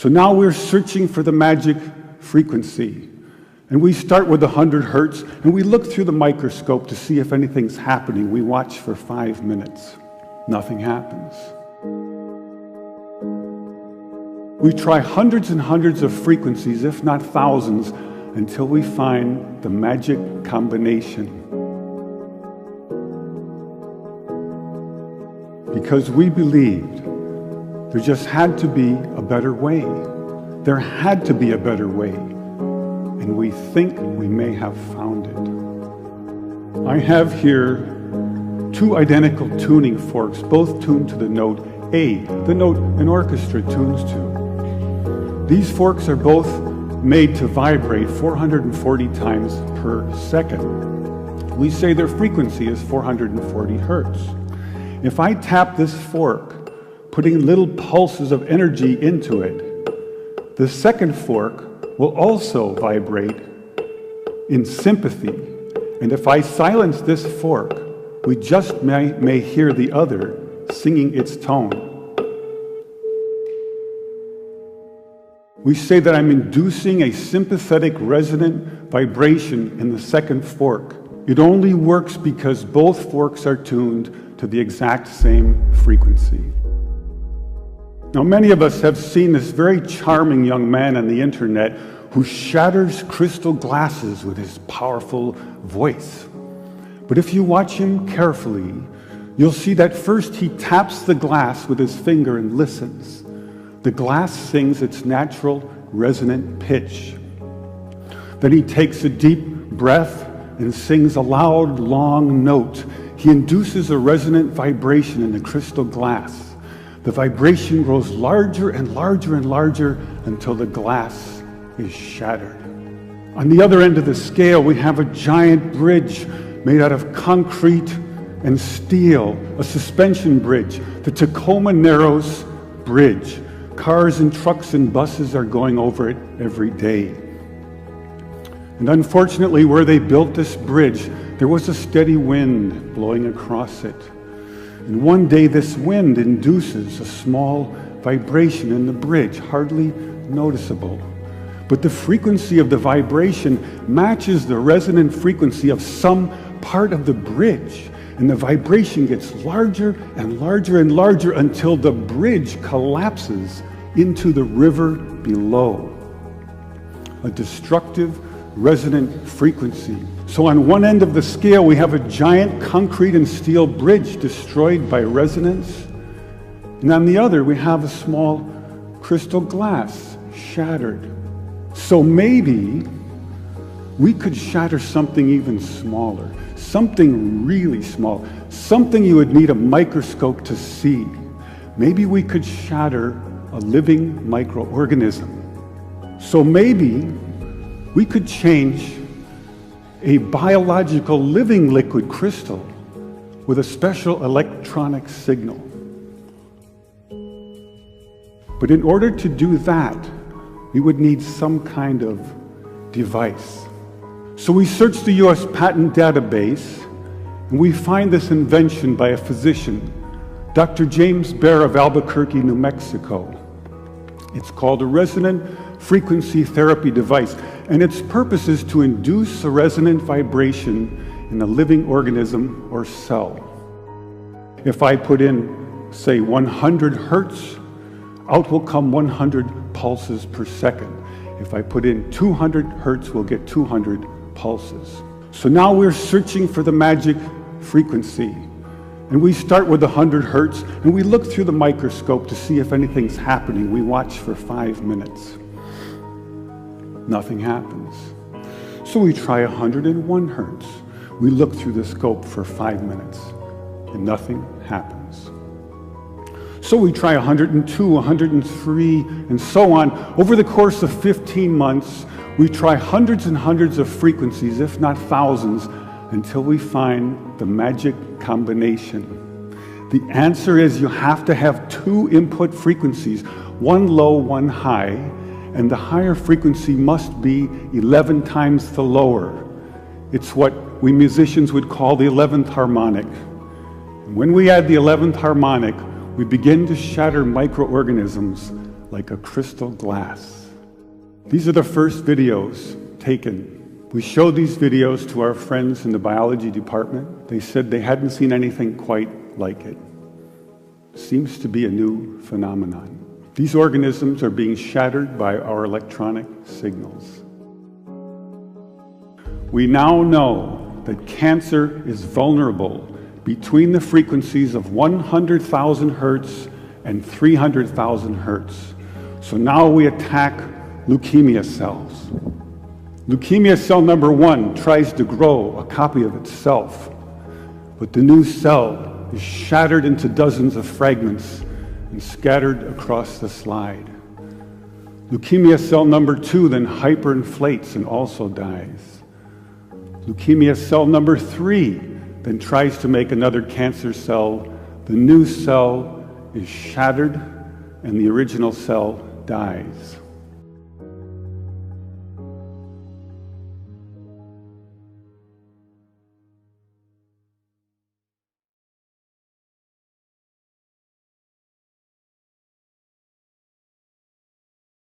So now we're searching for the magic frequency. And we start with 100 hertz, and we look through the microscope to see if anything's happening. We watch for 5 minutes. Nothing happens. We try hundreds and hundreds of frequencies, if not thousands, until we find the magic combination. Because we believed there just had to be a better way. There had to be a better way. And we think we may have found it. I have here 2 identical tuning forks, both tuned to the note A, the note an orchestra tunes to. These forks are both made to vibrate 440 times per second. We say their frequency is 440 hertz. If I tap this fork, putting little pulses of energy into it, the second fork will also vibrate in sympathy. And if I silence this fork, we just may hear the other singing its tone. We say that I'm inducing a sympathetic resonant vibration in the second fork. It only works because both forks are tuned to the exact same frequency. Now, many of us have seen this very charming young man on the internet who shatters crystal glasses with his powerful voice. But if you watch him carefully, you'll see that first he taps the glass with his finger and listens. The glass sings its natural resonant pitch. Then he takes a deep breath and sings a loud, long note. He induces a resonant vibration in the crystal glass. The vibration grows larger and larger and larger until the glass is shattered. On the other end of the scale, we have a giant bridge made out of concrete and steel, a suspension bridge, the Tacoma Narrows Bridge. Cars and trucks and buses are going over it every day. And unfortunately, where they built this bridge, there was a steady wind blowing across it. And one day this wind induces a small vibration in the bridge, hardly noticeable. But the frequency of the vibration matches the resonant frequency of some part of the bridge. And the vibration gets larger and larger and larger until the bridge collapses into the river below. A destructive resonant frequency. So on one end of the scale, we have a giant concrete and steel bridge destroyed by resonance. And on the other, we have a small crystal glass shattered. So maybe we could shatter something even smaller, something really small, something you would need a microscope to see. Maybe we could shatter a living microorganism. So maybe we could change a biological living liquid crystal with a special electronic signal. But in order to do that, we would need some kind of device. So we search the US patent database, and we find this invention by a physician, Dr. James Bear of Albuquerque, New Mexico. It's called a resonant frequency therapy device, and its purpose is to induce a resonant vibration in a living organism or cell. If I put in, say, 100 hertz, out will come 100 pulses per second. If I put in 200 hertz, we'll get 200 pulses. So now we're searching for the magic frequency. And we start with 100 hertz, and we look through the microscope to see if anything's happening. We watch for 5 minutes. Nothing happens. So we try 101 hertz. We look through the scope for 5 minutes, and nothing happens. So we try 102, 103, and so on. Over the course of 15 months, we try hundreds and hundreds of frequencies, if not thousands, until we find the magic combination. The answer is you have to have 2 input frequencies, one low, one high, and the higher frequency must be 11 times the lower. It's what we musicians would call the 11th harmonic. And when we add the 11th harmonic, we begin to shatter microorganisms like a crystal glass. These are the first videos taken. We showed these videos to our friends in the biology department. They said they hadn't seen anything quite like it. Seems to be a new phenomenon. These organisms are being shattered by our electronic signals. We now know that cancer is vulnerable between the frequencies of 100,000 hertz and 300,000 hertz. So now we attack leukemia cells. Leukemia cell number 1 tries to grow a copy of itself, but the new cell is shattered into dozens of fragments and scattered across the slide. Leukemia cell number 2 then hyperinflates and also dies. Leukemia cell number 3 then tries to make another cancer cell. The new cell is shattered and the original cell dies.